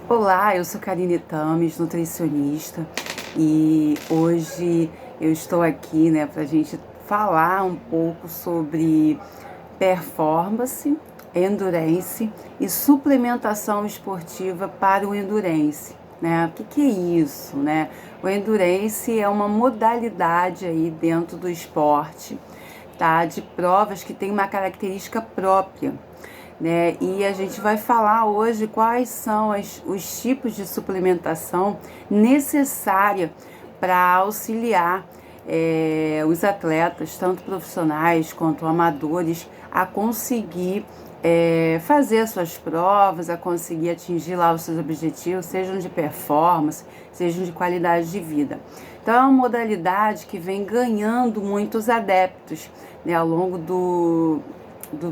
Olá, eu sou Karine Tames, nutricionista, e hoje eu estou aqui, para a gente falar um pouco sobre performance, endurance e suplementação esportiva para o endurance, né? O que é isso, né? O endurance é uma modalidade aí dentro do esporte, tá? De provas que tem uma característica própria, né? E a gente vai falar hoje quais são os tipos de suplementação necessária para auxiliar os atletas, tanto profissionais quanto amadores, a conseguir fazer as suas provas, a conseguir atingir lá os seus objetivos, sejam de performance, sejam de qualidade de vida. Então é uma modalidade que vem ganhando muitos adeptos, né, ao longo do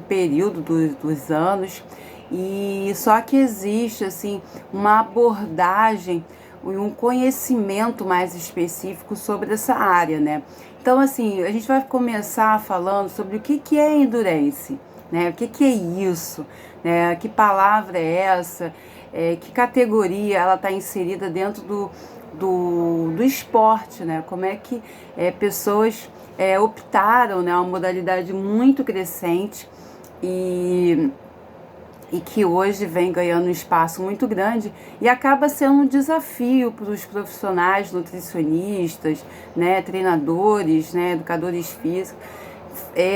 período dos anos, e só que existe assim uma abordagem e um conhecimento mais específico sobre essa área, né? Então assim, a gente vai começar falando sobre o que é endurance, né? O que é isso, né? Que palavra é essa? Que categoria ela está inserida dentro do esporte, né? Como é que pessoas optaram, né? Uma modalidade muito crescente e que hoje vem ganhando um espaço muito grande e acaba sendo um desafio para os profissionais, nutricionistas, né, treinadores, né, educadores físicos,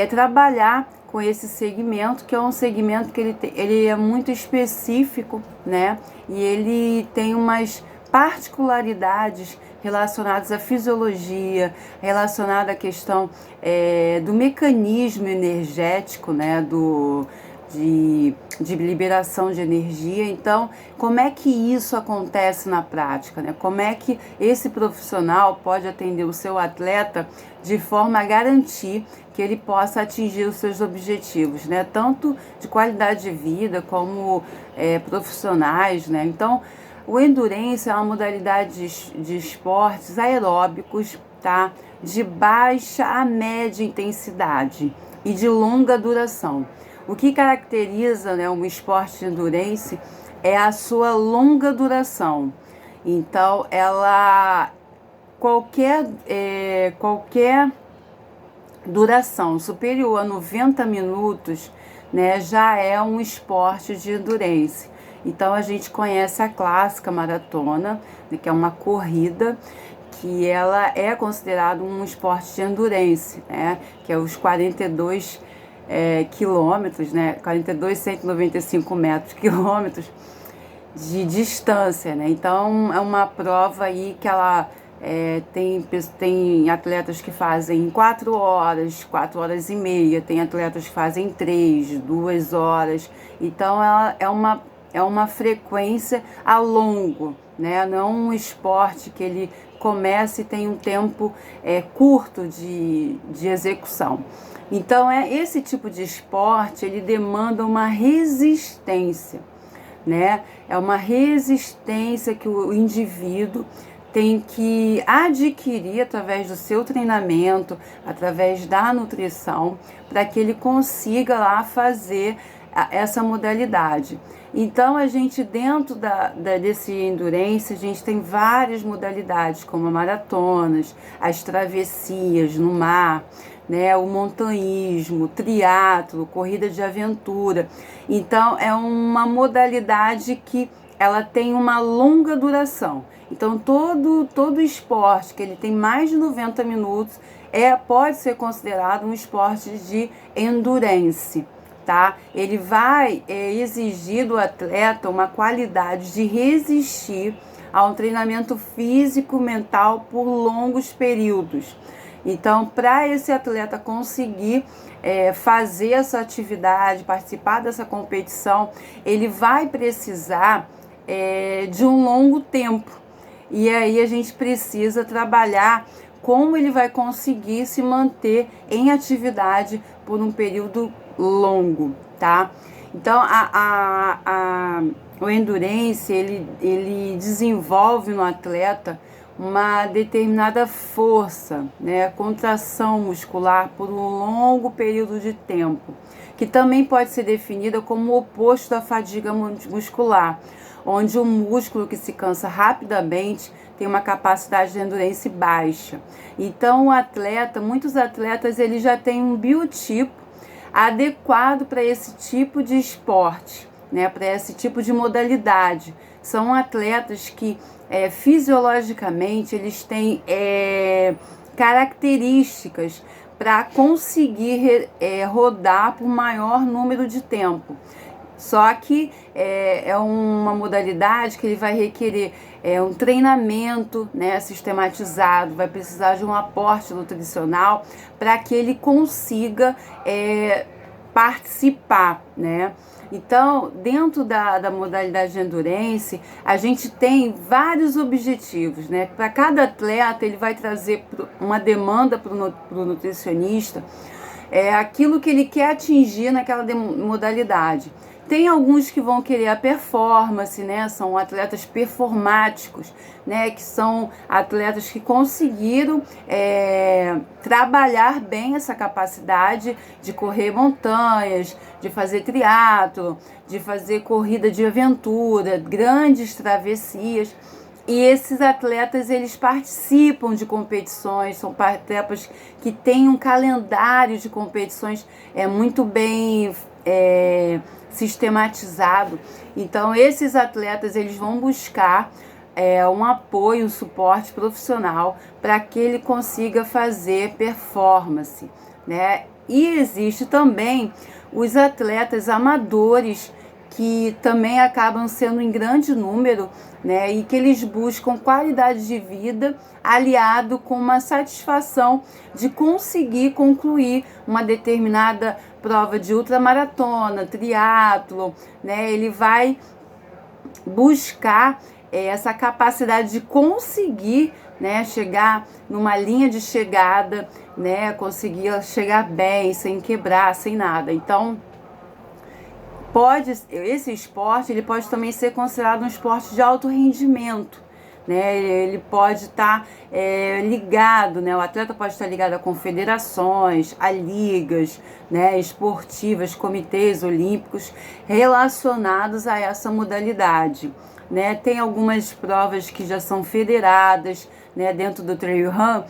trabalhar com esse segmento, que é um segmento que ele é muito específico, né, e ele tem umas particularidades relacionadas à fisiologia, relacionada à questão do mecanismo energético, né, de liberação de energia. Então, como é que isso acontece na prática, né? Como é que esse profissional pode atender o seu atleta de forma a garantir que ele possa atingir os seus objetivos, né? Tanto de qualidade de vida como profissionais, né? Então, o endurance é uma modalidade de esportes aeróbicos, tá? De baixa a média intensidade e de longa duração. O que caracteriza, né, um esporte de endurance é a sua longa duração. Então, qualquer duração superior a 90 minutos, né, já é um esporte de endurance. Então, a gente conhece a clássica maratona, né, que é uma corrida, que ela é considerada um esporte de endurance, né, que é os 42 quilômetros, né, 42.195 metros, quilômetros de distância, né? Então é uma prova aí que ela tem atletas que fazem 4 horas, 4 horas e meia, tem atletas que fazem 3, 2 horas. Então ela é uma frequência a longo, né? Não é um esporte que ele começa e tem um tempo curto de execução. Então esse tipo de esporte, ele demanda uma resistência, né? É uma resistência que o indivíduo tem que adquirir através do seu treinamento, através da nutrição, para que ele consiga lá fazer essa modalidade. Então, a gente, dentro desse endurance, a gente tem várias modalidades, como maratonas, as travessias no mar, né, o montanhismo, triatlo, corrida de aventura. Então, é uma modalidade que ela tem uma longa duração. Então, todo esporte que ele tem mais de 90 minutos pode ser considerado um esporte de endurance. Tá? Ele vai exigir do atleta uma qualidade de resistir a um treinamento físico, mental por longos períodos. Então, para esse atleta conseguir fazer essa atividade, participar dessa competição, ele vai precisar de um longo tempo. E aí a gente precisa trabalhar como ele vai conseguir se manter em atividade por um período longo, tá? Então, o endurance, ele desenvolve no atleta uma determinada força, né? Contração muscular por um longo período de tempo, que também pode ser definida como o oposto da fadiga muscular, onde o músculo que se cansa rapidamente tem uma capacidade de endurance baixa. Então muitos atletas eles já têm um biotipo adequado para esse tipo de esporte, né, para esse tipo de modalidade. São atletas que fisiologicamente eles têm características para conseguir rodar por maior número de tempo. Só que é uma modalidade que ele vai requerer um treinamento, né, sistematizado, vai precisar de um aporte nutricional para que ele consiga participar, né? Então, dentro da modalidade de endurance, a gente tem vários objetivos, né? Para cada atleta, ele vai trazer uma demanda para o nutricionista, aquilo que ele quer atingir naquela modalidade. Tem alguns que vão querer a performance, né? São atletas performáticos, né? Que são atletas que conseguiram trabalhar bem essa capacidade de correr montanhas, de fazer triatlo, de fazer corrida de aventura, grandes travessias. E esses atletas, eles participam de competições, são atletas que têm um calendário de competições muito bem sistematizado. Então, esses atletas, eles vão buscar um apoio, um suporte profissional para que ele consiga fazer performance, né? E existe também os atletas amadores, que também acabam sendo em grande número, né, e que eles buscam qualidade de vida aliado com uma satisfação de conseguir concluir uma determinada prova de ultramaratona, triatlo, né? Ele vai buscar essa capacidade de conseguir, né, chegar numa linha de chegada, né, conseguir chegar bem, sem quebrar, sem nada. Então, esse esporte ele pode também ser considerado um esporte de alto rendimento, né? Ele pode estar ligado, né? O atleta pode estar ligado a confederações, a ligas, né, esportivas, comitês olímpicos relacionados a essa modalidade, né? Tem algumas provas que já são federadas, né, dentro do trail run,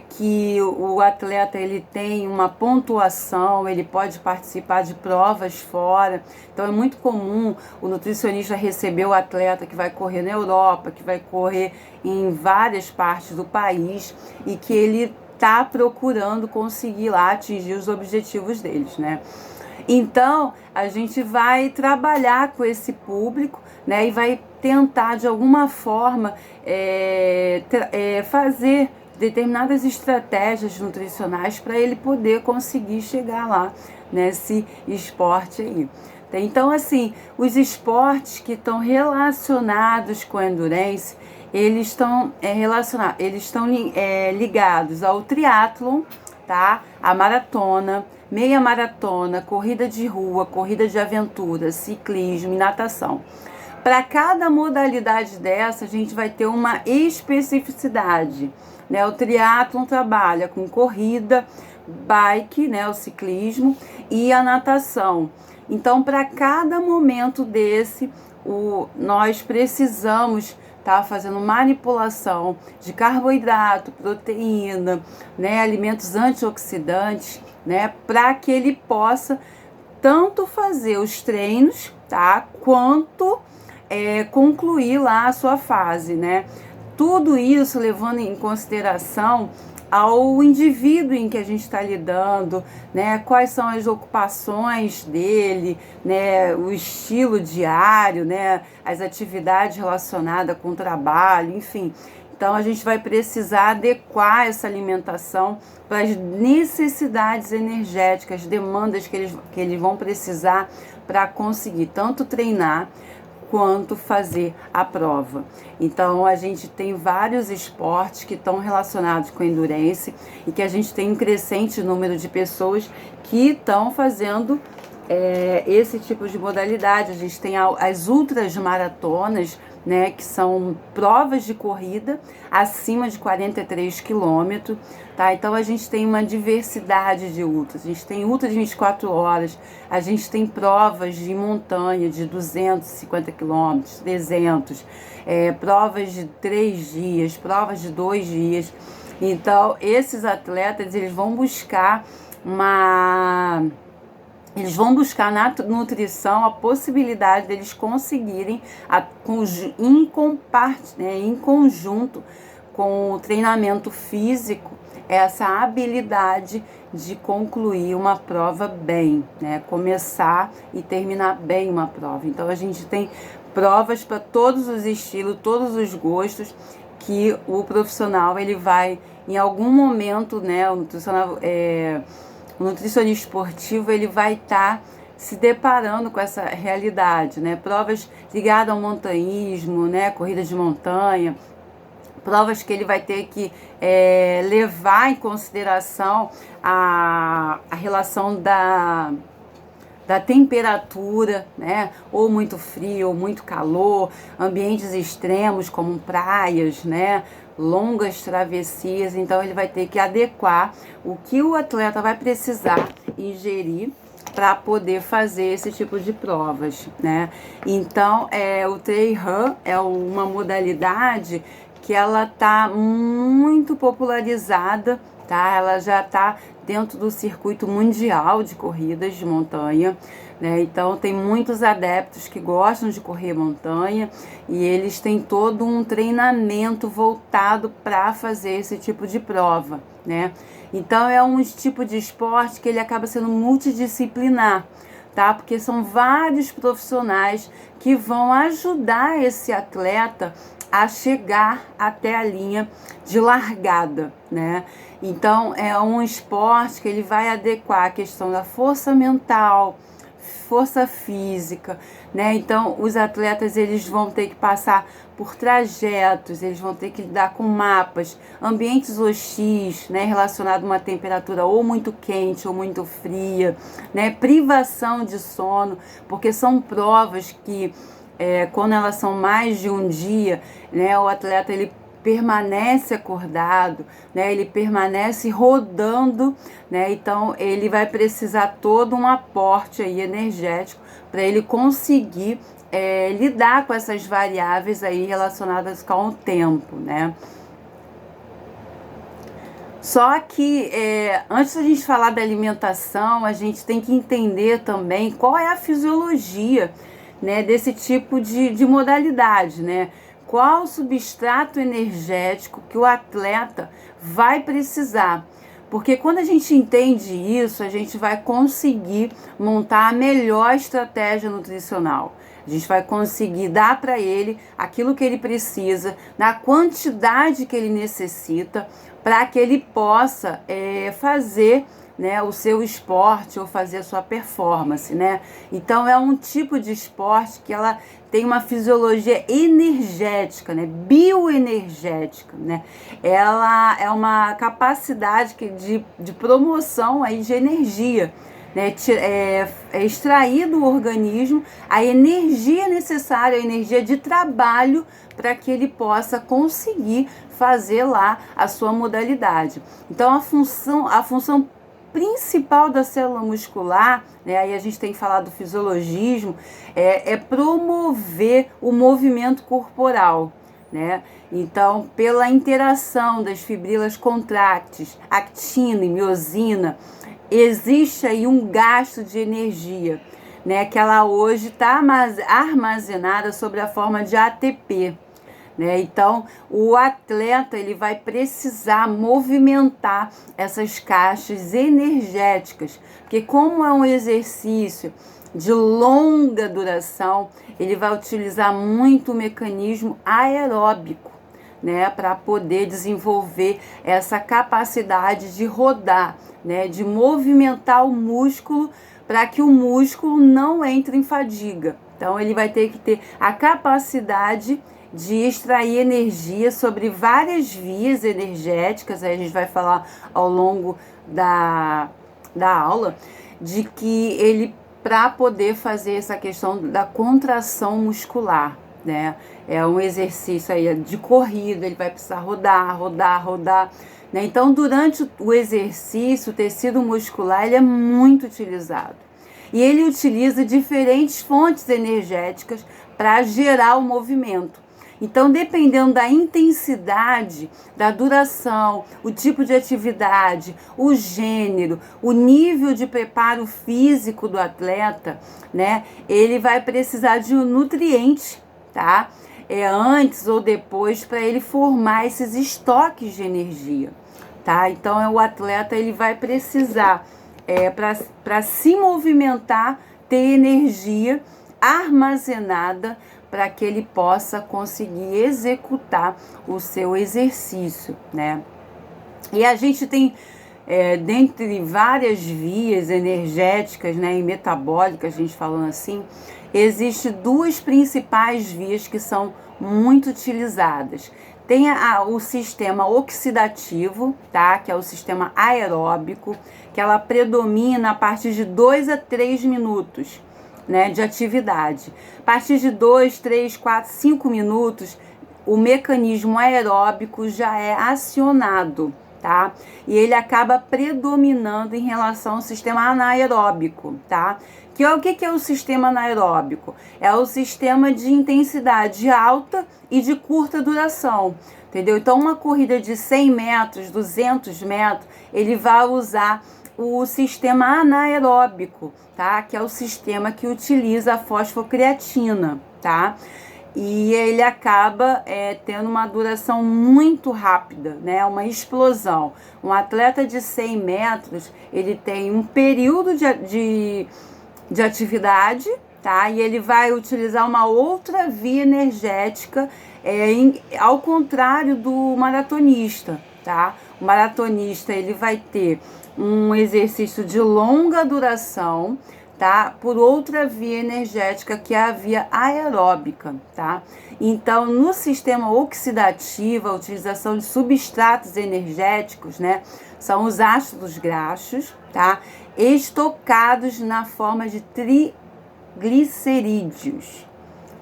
que o atleta ele tem uma pontuação, ele pode participar de provas fora. Então é muito comum o nutricionista receber o atleta que vai correr na Europa, que vai correr em várias partes do país e que ele está procurando conseguir lá atingir os objetivos deles, né? Então a gente vai trabalhar com esse público, né, e vai tentar de alguma forma fazer determinadas estratégias nutricionais para ele poder conseguir chegar lá nesse esporte aí. Então, assim, os esportes que estão relacionados com a endurance, eles estão ligados ao triatlon, tá? A maratona, meia maratona, corrida de rua, corrida de aventura, ciclismo e natação. Para cada modalidade dessa, a gente vai ter uma especificidade, né? O triatlon trabalha com corrida, bike, né? O ciclismo e a natação. Então, para cada momento desse, nós precisamos estar fazendo manipulação de carboidrato, proteína, né? Alimentos antioxidantes, né? Para que ele possa tanto fazer os treinos, tá? Quanto concluir lá a sua fase, né? Tudo isso levando em consideração ao indivíduo em que a gente está lidando, né? Quais são as ocupações dele, né? O estilo diário, né? As atividades relacionadas com o trabalho, enfim. Então a gente vai precisar adequar essa alimentação para as necessidades energéticas, demandas que eles vão precisar para conseguir tanto treinar quanto fazer a prova. Então a gente tem vários esportes que estão relacionados com a endurance e que a gente tem um crescente número de pessoas que estão fazendo esse tipo de modalidade. A gente tem as ultramaratonas, né, que são provas de corrida acima de 43 quilômetros, tá? Então a gente tem uma diversidade de ultras. A gente tem ultra de 24 horas, a gente tem provas de montanha de 250 quilômetros, 300, provas de 3 dias, provas de 2 dias. Então esses atletas, eles vão buscar na nutrição a possibilidade deles conseguirem, em conjunto com o treinamento físico, essa habilidade de concluir uma prova bem, né? Começar e terminar bem uma prova. Então a gente tem provas para todos os estilos, todos os gostos, que o profissional ele vai, em algum momento, né? O nutricionista esportivo, ele vai estar se deparando com essa realidade, né? Provas ligadas ao montanhismo, né? Corrida de montanha, provas que ele vai ter que levar em consideração a relação da temperatura, né? Ou muito frio, ou muito calor, ambientes extremos como praias, né? Longas travessias. Então ele vai ter que adequar o que o atleta vai precisar ingerir para poder fazer esse tipo de provas, né? Então o trail run é uma modalidade que ela tá muito popularizada, tá? Ela já tá dentro do circuito mundial de corridas de montanha, né? Então tem muitos adeptos que gostam de correr montanha e eles têm todo um treinamento voltado para fazer esse tipo de prova, né? Então é um tipo de esporte que ele acaba sendo multidisciplinar, tá? Porque são vários profissionais que vão ajudar esse atleta a chegar até a linha de largada, né? Então é um esporte que ele vai adequar a questão da força mental, força física, né? Então os atletas, eles vão ter que passar por trajetos, eles vão ter que lidar com mapas, ambientes hostis, né, relacionado a uma temperatura ou muito quente ou muito fria, né, privação de sono, porque são provas que quando elas são mais de um dia, né, o atleta ele permanece acordado, né, ele permanece rodando, né, então ele vai precisar todo um aporte aí energético para ele conseguir lidar com essas variáveis aí relacionadas com o tempo, né. Só que antes da gente falar da alimentação, a gente tem que entender também qual é a fisiologia, né, desse tipo de modalidade, né? Qual o substrato energético que o atleta vai precisar. Porque quando a gente entende isso, a gente vai conseguir montar a melhor estratégia nutricional. A gente vai conseguir dar para ele aquilo que ele precisa, na quantidade que ele necessita, para que ele possa fazer, né, o seu esporte ou fazer a sua performance, né? Então é um tipo de esporte que ela tem uma fisiologia energética, né, bioenergética, né? Ela é uma capacidade de promoção aí de energia, né? Extrair do organismo a energia necessária, a energia de trabalho para que ele possa conseguir fazer lá a sua modalidade. Então a função principal da célula muscular, né, aí a gente tem que falar do fisiologismo, é promover o movimento corporal, né? Então, pela interação das fibrilas contrácteis, actina e miosina, existe aí um gasto de energia, né, que ela hoje está armazenada sob a forma de ATP. Né? Então, o atleta ele vai precisar movimentar essas caixas energéticas, porque como é um exercício de longa duração, ele vai utilizar muito o mecanismo aeróbico, né, para poder desenvolver essa capacidade de rodar, né, de movimentar o músculo para que o músculo não entre em fadiga. Então, ele vai ter que ter a capacidade de extrair energia sobre várias vias energéticas. Aí a gente vai falar ao longo da aula, de que ele para poder fazer essa questão da contração muscular, né? É um exercício aí de corrida, ele vai precisar rodar, rodar, rodar, né? Então, durante o exercício, o tecido muscular ele é muito utilizado. E ele utiliza diferentes fontes energéticas para gerar o movimento. Então, dependendo da intensidade, da duração, o tipo de atividade, o gênero, o nível de preparo físico do atleta, né, ele vai precisar de um nutriente, tá? Antes ou depois para ele formar esses estoques de energia, tá? Então, o atleta ele vai precisar, para se movimentar, ter energia armazenada para que ele possa conseguir executar o seu exercício, né? E a gente tem, dentre várias vias energéticas, né, e metabólicas, a gente falando assim, existe duas principais vias que são muito utilizadas. Tem o sistema oxidativo, tá? Que é o sistema aeróbico, que ela predomina a partir de 2 a 3 minutos, né, de atividade. A partir de 2, 3, 4, 5 minutos, o mecanismo aeróbico já é acionado, tá? E ele acaba predominando em relação ao sistema anaeróbico, tá? O que é o sistema anaeróbico? É o sistema de intensidade alta e de curta duração, entendeu? Então, uma corrida de 100 metros, 200 metros, ele vai usar o sistema anaeróbico, tá? Que é o sistema que utiliza a fosfocreatina, tá? E ele acaba tendo uma duração muito rápida, né? Uma explosão. Um atleta de 100 metros, ele tem um período de atividade, tá? E ele vai utilizar uma outra via energética, ao contrário do maratonista, tá? O maratonista, ele vai ter um exercício de longa duração, tá? Por outra via energética, que é a via aeróbica, tá? Então, no sistema oxidativo, a utilização de substratos energéticos, né? São os ácidos graxos, tá? Estocados na forma de triglicerídeos,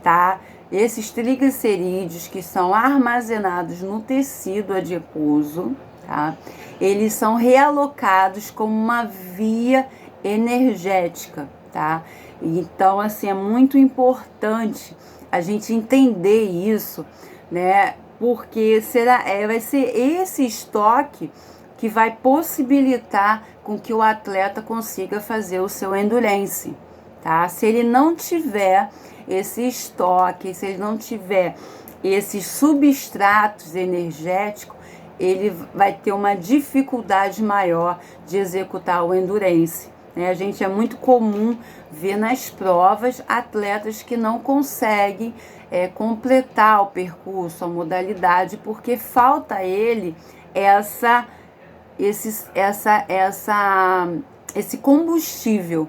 tá? Esses triglicerídeos que são armazenados no tecido adiposo, tá? Eles são realocados como uma via energética, tá? Então, assim, é muito importante a gente entender isso, né? Porque vai ser esse estoque que vai possibilitar com que o atleta consiga fazer o seu endurance, tá? Se ele não tiver esse estoque, se ele não tiver esses substratos energéticos, ele vai ter uma dificuldade maior de executar o endurance, né? A gente é muito comum ver nas provas atletas que não conseguem completar o percurso, a modalidade, porque falta a ele esse combustível,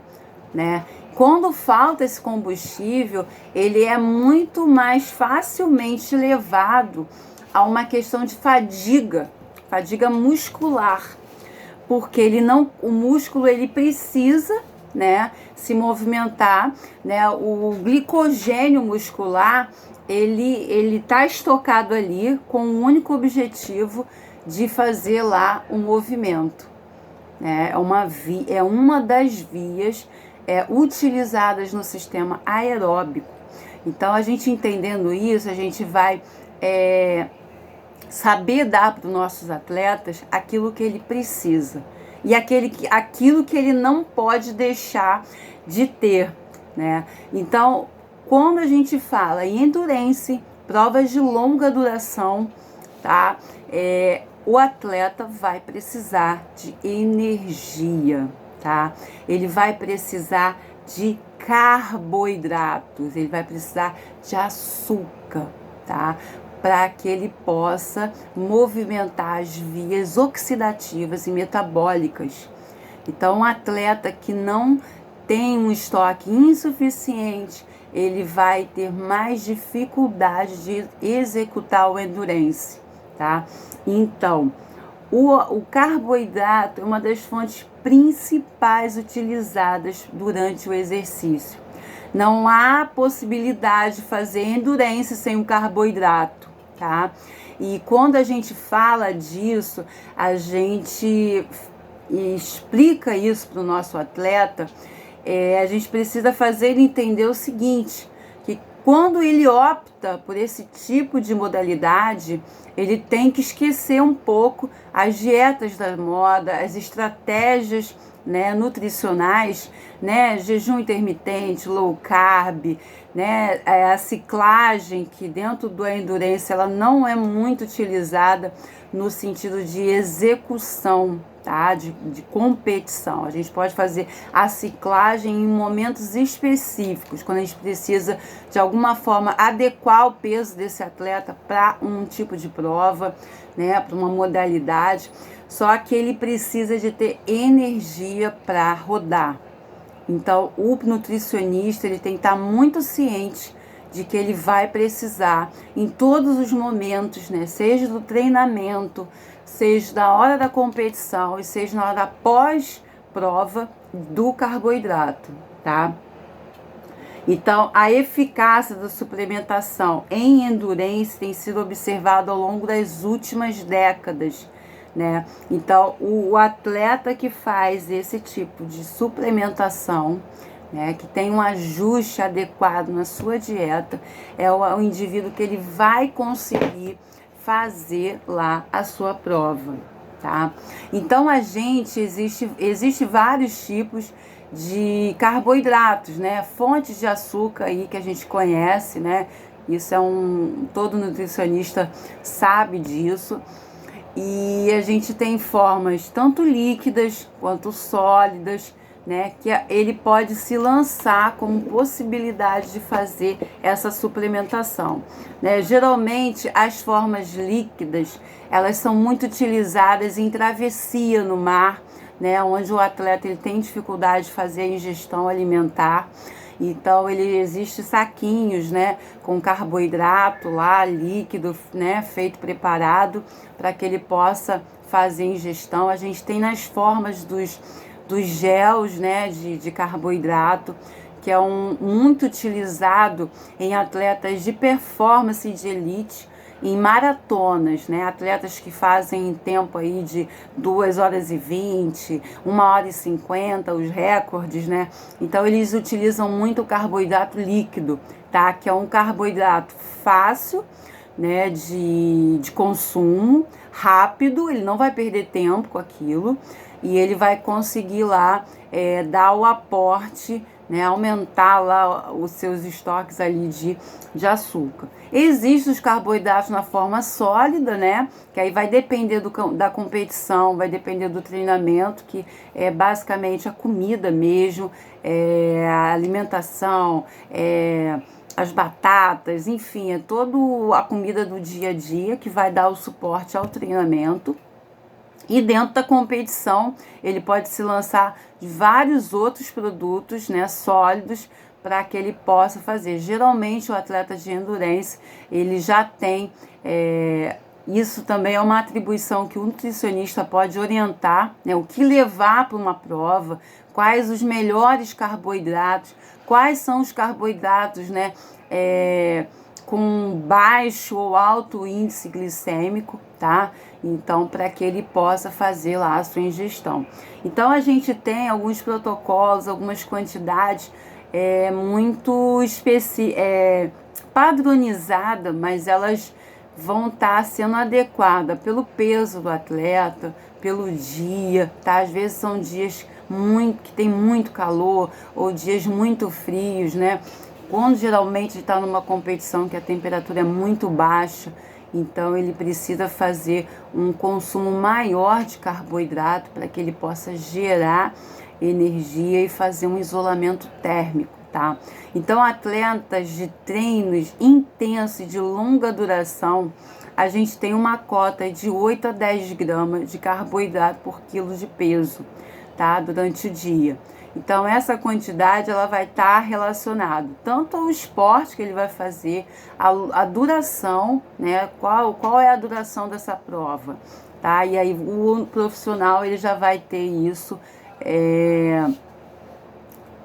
né? Quando falta esse combustível, ele é muito mais facilmente levado a uma questão de fadiga muscular, porque o músculo ele precisa, né, se movimentar, né? O glicogênio muscular ele tá estocado ali com o único objetivo de fazer lá o movimento, né? É uma das vias utilizadas no sistema aeróbico. Então, a gente entendendo isso, a gente vai saber dar para os nossos atletas aquilo que ele precisa e aquilo que ele não pode deixar de ter, né? Então, quando a gente fala em endurance, provas de longa duração, tá? O atleta vai precisar de energia, tá? Ele vai precisar de carboidratos, ele vai precisar de açúcar, tá? Para que ele possa movimentar as vias oxidativas e metabólicas. Então, um atleta que não tem um estoque insuficiente, ele vai ter mais dificuldade de executar o endurance, tá? Então, O carboidrato é uma das fontes principais utilizadas durante o exercício. Não há possibilidade de fazer endurance sem o carboidrato, tá? E quando a gente fala disso, a gente explica isso para o nosso atleta, a gente precisa fazer ele entender o seguinte, que quando ele opta por esse tipo de modalidade, ele tem que esquecer um pouco as dietas da moda, as estratégias, né, nutricionais, né, jejum intermitente, low carb, né, a ciclagem, que dentro do endurance ela não é muito utilizada no sentido de execução, tá? De competição. A gente pode fazer a ciclagem em momentos específicos, quando a gente precisa de alguma forma adequar o peso desse atleta para um tipo de prova, né, para uma modalidade. Só que ele precisa de ter energia para rodar. Então, o nutricionista ele tem que estar muito ciente de que ele vai precisar em todos os momentos, né? Seja do treinamento, seja na hora da competição e seja na hora pós-prova do carboidrato, tá? Então, a eficácia da suplementação em endurance tem sido observada ao longo das últimas décadas, né? Então, o atleta que faz esse tipo de suplementação, né, que tem um ajuste adequado na sua dieta, é o indivíduo que ele vai conseguir fazer lá a sua prova, tá? Então, existe vários tipos de carboidratos, né? Fontes de açúcar aí que a gente conhece, né? Isso todo nutricionista sabe disso. E a gente tem formas tanto líquidas quanto sólidas, né, que ele pode se lançar como possibilidade de fazer essa suplementação, né? Geralmente as formas líquidas, elas são muito utilizadas em travessia no mar, né, onde o atleta ele tem dificuldade de fazer a ingestão alimentar. Então existe saquinhos, né, com carboidrato lá líquido, né, feito preparado para que ele possa fazer ingestão. A gente tem nas formas dos gels, né, de carboidrato, que é muito utilizado em atletas de performance de elite, em maratonas, né? Atletas que fazem em tempo aí de 2h20, 1h50, os recordes, né? Então eles utilizam muito o carboidrato líquido, tá? Que é um carboidrato fácil, né, de consumo, rápido, ele não vai perder tempo com aquilo e ele vai conseguir lá dar o aporte, né, aumentar lá os seus estoques ali de açúcar. Existem os carboidratos na forma sólida, né, que aí vai depender da competição, vai depender do treinamento, que é basicamente a comida mesmo, a alimentação, as batatas, enfim, é toda a comida do dia a dia que vai dar o suporte ao treinamento. E dentro da competição, ele pode se lançar de vários outros produtos, né, sólidos, para que ele possa fazer. Geralmente, o atleta de endurance, ele já tem, isso também é uma atribuição que o nutricionista pode orientar, né, o que levar para uma prova, quais os melhores carboidratos, quais são os carboidratos, né, com baixo ou alto índice glicêmico, tá? Então, para que ele possa fazer lá a sua ingestão. Então, a gente tem alguns protocolos, algumas quantidades muito padronizadas, mas elas vão estar sendo adequadas pelo peso do atleta, pelo dia, tá? Às vezes são dias que tem muito calor ou dias muito frios, né? Quando geralmente está numa competição que a temperatura é muito baixa, então ele precisa fazer um consumo maior de carboidrato para que ele possa gerar energia e fazer um isolamento térmico, tá? Então, atletas de treinos intensos e de longa duração, a gente tem uma cota de 8 a 10 gramas de carboidrato por quilo de peso, tá? Durante o dia. Então, essa quantidade ela vai estar relacionada tanto ao esporte que ele vai fazer, a duração, né? Qual é a duração dessa prova, tá? E aí o profissional ele já vai ter isso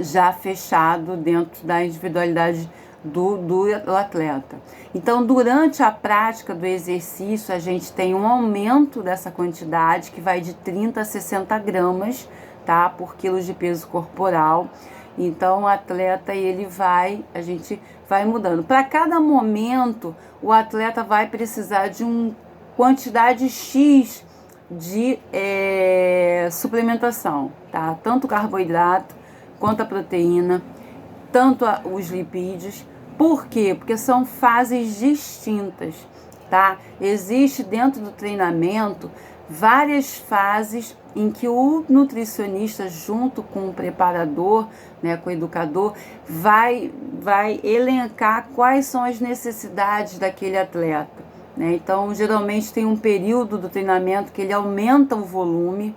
já fechado dentro da individualidade do atleta. Então, durante a prática do exercício, a gente tem um aumento dessa quantidade que vai de 30 a 60 gramas, tá, por quilo de peso corporal. Então, o atleta, a gente vai mudando. Para cada momento, o atleta vai precisar de uma quantidade X de suplementação, tá? Tanto carboidrato quanto a proteína, tanto os lipídios. Por quê? Porque são fases distintas, tá? Existe dentro do treinamento várias fases em que o nutricionista, junto com o preparador, né, com o educador, vai elencar quais são as necessidades daquele atleta, né? Então, geralmente tem um período do treinamento que ele aumenta o volume,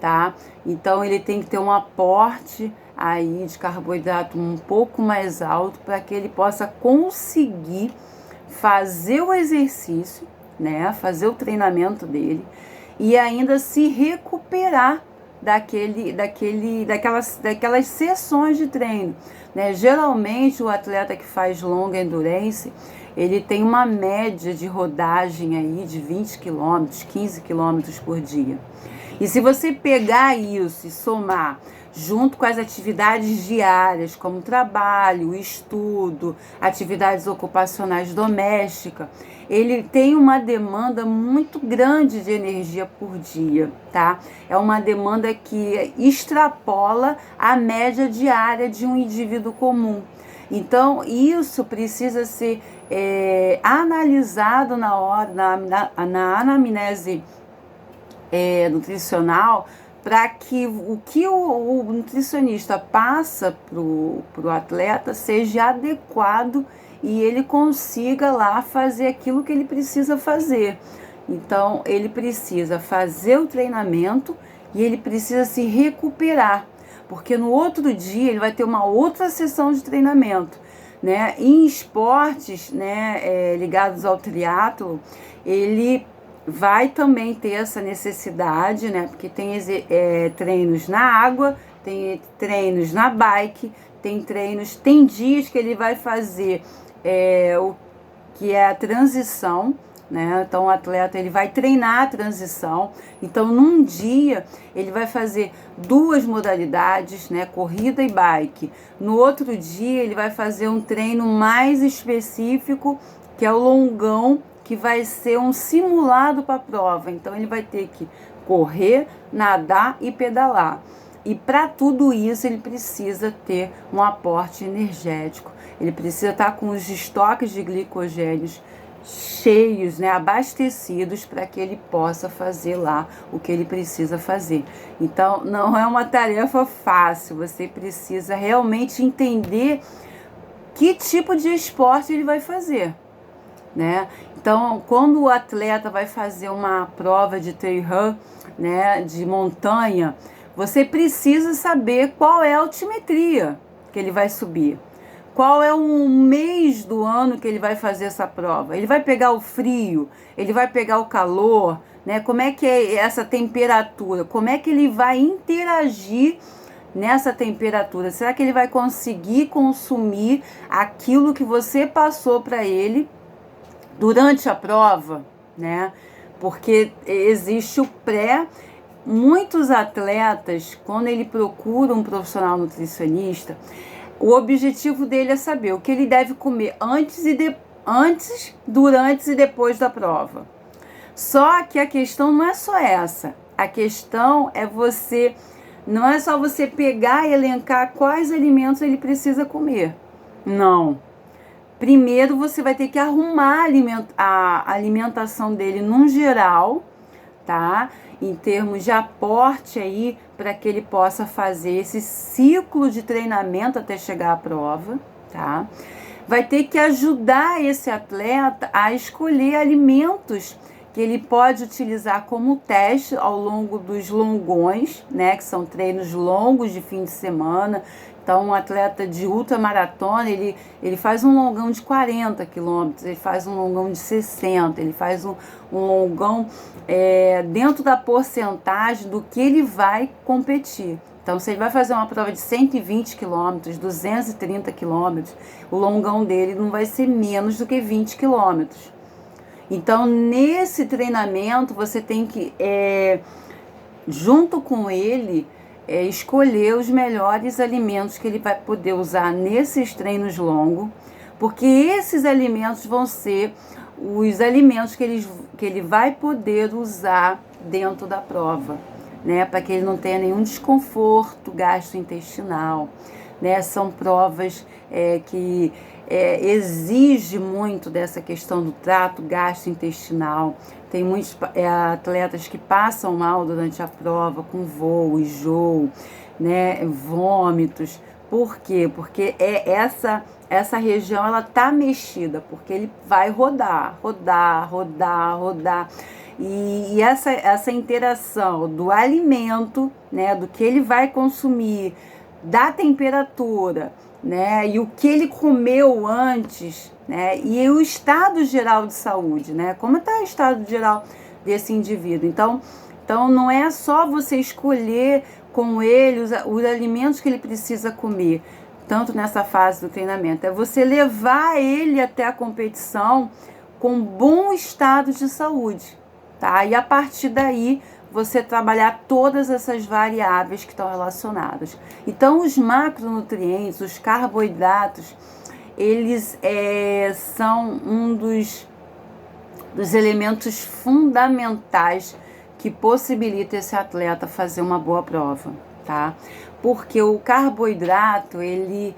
tá? Então, ele tem que ter um aporte aí de carboidrato um pouco mais alto para que ele possa conseguir fazer o exercício, né? Fazer o treinamento dele e ainda se recuperar daquelas sessões de treino, né? Geralmente o atleta que faz longa endurance, ele tem uma média de rodagem aí de 20 km, 15 km por dia. E se você pegar isso e somar junto com as atividades diárias, como trabalho, estudo, atividades ocupacionais domésticas, ele tem uma demanda muito grande de energia por dia, tá? É uma demanda que extrapola a média diária de um indivíduo comum. Então, isso precisa ser analisado na anamnese nutricional, para que o nutricionista passa para o atleta seja adequado e ele consiga lá fazer aquilo que ele precisa fazer. Então, ele precisa fazer o treinamento e ele precisa se recuperar, porque no outro dia ele vai ter uma outra sessão de treinamento, né? Em esportes, né, ligados ao triatlo, ele vai também ter essa necessidade, né? Porque tem treinos na água, tem treinos na bike, tem dias que ele vai fazer o que é a transição, né? Então o atleta ele vai treinar a transição. Então num dia ele vai fazer 2 modalidades, né? Corrida e bike. No outro dia ele vai fazer um treino mais específico, que é o longão, que vai ser um simulado para a prova. Então ele vai ter que correr, nadar e pedalar. E para tudo isso ele precisa ter um aporte energético. Ele precisa estar com os estoques de glicogênios cheios, né, abastecidos, para que ele possa fazer lá o que ele precisa fazer. Então não é uma tarefa fácil. Você precisa realmente entender que tipo de esporte ele vai fazer, né? Então, quando o atleta vai fazer uma prova de trail run, né, de montanha, você precisa saber qual é a altimetria que ele vai subir. Qual é o mês do ano que ele vai fazer essa prova? Ele vai pegar o frio? Ele vai pegar o calor? Né? Como é que é essa temperatura? Como é que ele vai interagir nessa temperatura? Será que ele vai conseguir consumir aquilo que você passou para ele durante a prova, né? Porque existe o pré. Muitos atletas, quando ele procura um profissional nutricionista, o objetivo dele é saber o que ele deve comer antes, durante e depois da prova. Só que a questão não é só essa. A questão é não é só você pegar e elencar quais alimentos ele precisa comer. Não. Primeiro você vai ter que arrumar a alimentação dele num geral, tá? Em termos de aporte aí, para que ele possa fazer esse ciclo de treinamento até chegar à prova, tá? Vai ter que ajudar esse atleta a escolher alimentos que ele pode utilizar como teste ao longo dos longões, né, que são treinos longos de fim de semana. Então, um atleta de ultramaratona, ele faz um longão de 40 quilômetros, ele faz um longão de 60, ele faz um longão dentro da porcentagem do que ele vai competir. Então, se ele vai fazer uma prova de 120 quilômetros, 230 quilômetros, o longão dele não vai ser menos do que 20 quilômetros. Então, nesse treinamento, você tem que, junto com ele, escolher os melhores alimentos que ele vai poder usar nesses treinos longos, porque esses alimentos vão ser os alimentos que ele vai poder usar dentro da prova, né? Para que ele não tenha nenhum desconforto gastrointestinal, né? São provas que exige muito dessa questão do trato gastrointestinal. Tem muitos atletas que passam mal durante a prova, com voo, enjoo, né, vômitos. Por quê? Porque essa região ela tá mexida, porque ele vai rodar. E essa interação do alimento, né, do que ele vai consumir, da temperatura, né, e o que ele comeu antes, né, e o estado geral de saúde, né, como está o estado geral desse indivíduo. Então não é só você escolher com ele os alimentos que ele precisa comer, tanto nessa fase do treinamento, é você levar ele até a competição com bom estado de saúde, tá? E a partir daí você trabalhar todas essas variáveis que estão relacionadas. Então, os macronutrientes, os carboidratos, eles são um dos elementos fundamentais que possibilita esse atleta fazer uma boa prova, tá? Porque o carboidrato, ele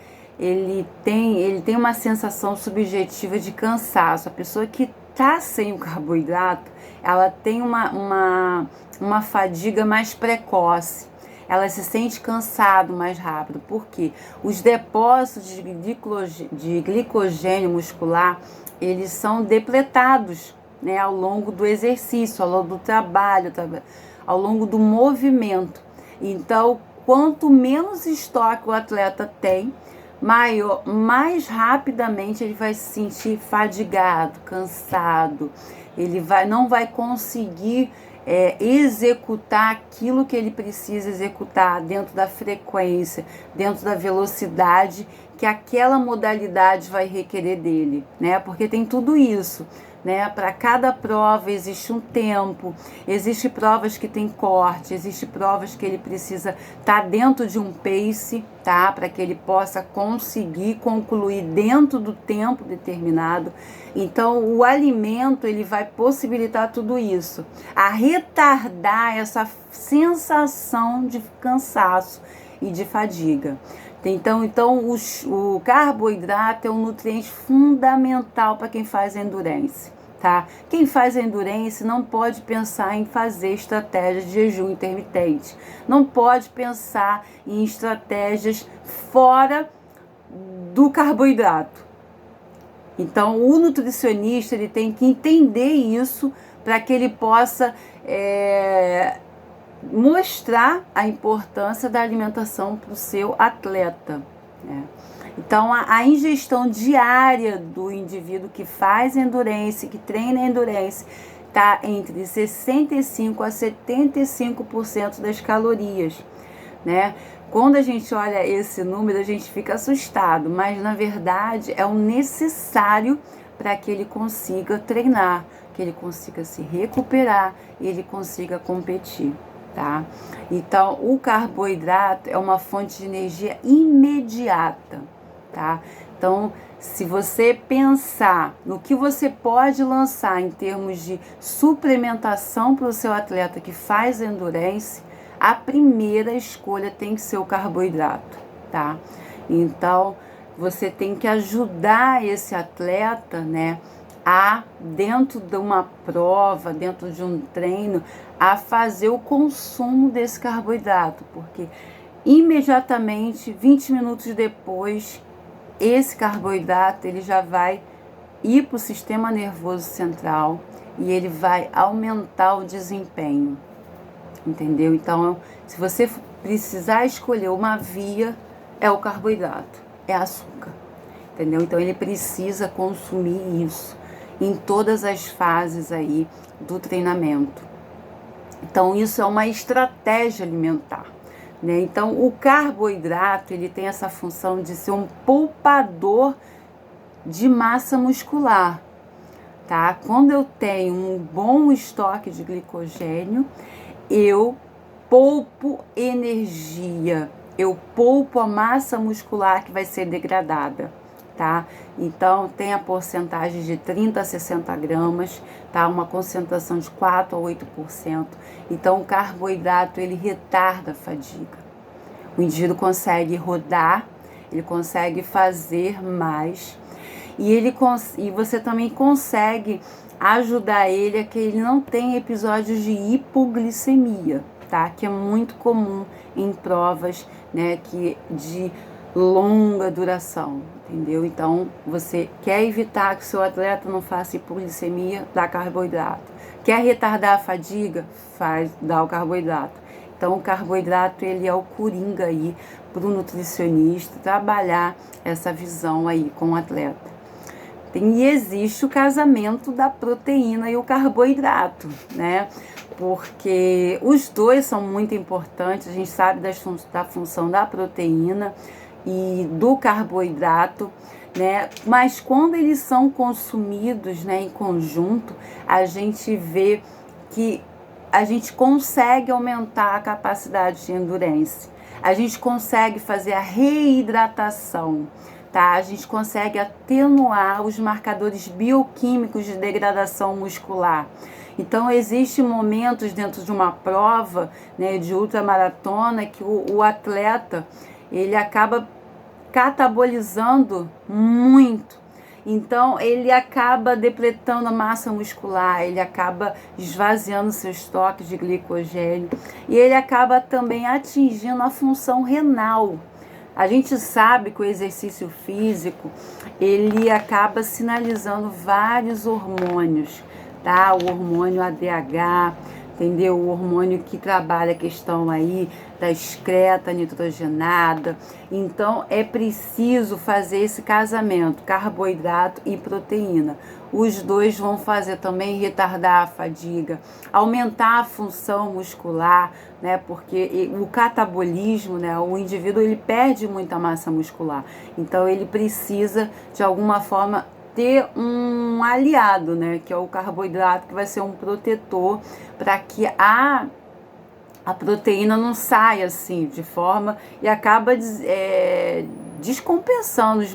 tem uma sensação subjetiva de cansaço. A pessoa que tá sem o carboidrato, ela tem uma fadiga mais precoce, ela se sente cansado mais rápido, porque os depósitos de glicogênio muscular, eles são depletados, né, ao longo do exercício, ao longo do trabalho, ao longo do movimento. Então, quanto menos estoque o atleta tem, mais rapidamente ele vai se sentir fadigado, cansado, ele não vai conseguir executar aquilo que ele precisa executar dentro da frequência, dentro da velocidade que aquela modalidade vai requerer dele, né? Porque tem tudo isso, né? Para cada prova existe um tempo, existe provas que tem corte, existe provas que ele precisa estar dentro de um pace, tá? Para que ele possa conseguir concluir dentro do tempo determinado. Então, o alimento, ele vai possibilitar tudo isso, a retardar essa sensação de cansaço e de fadiga. Então o carboidrato é um nutriente fundamental para quem faz endurance, tá? Quem faz endurance não pode pensar em fazer estratégias de jejum intermitente, não pode pensar em estratégias fora do carboidrato. Então, o nutricionista, ele tem que entender isso para que ele possa mostrar a importância da alimentação para o seu atleta, né? Então, a ingestão diária do indivíduo que faz endurance, que treina endurance, está entre 65% a 75% das calorias, né? Quando a gente olha esse número, a gente fica assustado, mas na verdade é o necessário para que ele consiga treinar, que ele consiga se recuperar e ele consiga competir, tá? Então, o carboidrato é uma fonte de energia imediata, tá? Então, se você pensar no que você pode lançar em termos de suplementação para o seu atleta que faz endurance, a primeira escolha tem que ser o carboidrato, tá? Então, você tem que ajudar esse atleta, né, dentro de uma prova, dentro de um treino, a fazer o consumo desse carboidrato, porque imediatamente, 20 minutos depois, esse carboidrato ele já vai ir para o sistema nervoso central e ele vai aumentar o desempenho, entendeu? Então, se você precisar escolher uma via, é o carboidrato, é açúcar, entendeu? Então, ele precisa consumir isso em todas as fases aí do treinamento. Então, isso é uma estratégia alimentar, né? Então, o carboidrato, ele tem essa função de ser um poupador de massa muscular, tá? Quando eu tenho um bom estoque de glicogênio, eu poupo energia, eu poupo a massa muscular que vai ser degradada, tá? Então, tem a porcentagem de 30 a 60 gramas, tá? Uma concentração de 4 a 8%. Então, o carboidrato, ele retarda a fadiga. O indivíduo consegue rodar, ele consegue fazer mais, e você também consegue ajudar ele a que ele não tenha episódios de hipoglicemia, tá? Que é muito comum em provas, né, de longa duração, entendeu? Então, você quer evitar que o seu atleta não faça hipoglicemia, dá carboidrato. Quer retardar a fadiga? Dá o carboidrato. Então, o carboidrato, ele é o coringa aí para o nutricionista trabalhar essa visão aí com o atleta. E existe o casamento da proteína e o carboidrato, né? Porque os dois são muito importantes, a gente sabe da função da proteína e do carboidrato, né? Mas quando eles são consumidos, né, em conjunto, a gente vê que a gente consegue aumentar a capacidade de endurance, a gente consegue fazer a reidratação, tá? A gente consegue atenuar os marcadores bioquímicos de degradação muscular. Então, existem momentos dentro de uma prova, né, de ultramaratona que o atleta, ele acaba catabolizando muito. Então, ele acaba depletando a massa muscular, ele acaba esvaziando seu estoque de glicogênio e ele acaba também atingindo a função renal. A gente sabe que o exercício físico, ele acaba sinalizando vários hormônios, tá? O hormônio ADH, entendeu? O hormônio que trabalha a questão aí da excreta nitrogenada. Então, é preciso fazer esse casamento, carboidrato e proteína. Os dois vão fazer também retardar a fadiga, aumentar a função muscular, né? Porque o catabolismo, né? O indivíduo, ele perde muita massa muscular. Então, ele precisa, de alguma forma, ter um aliado, né, que é o carboidrato, que vai ser um protetor para que a proteína não saia assim de forma e acaba descompensando os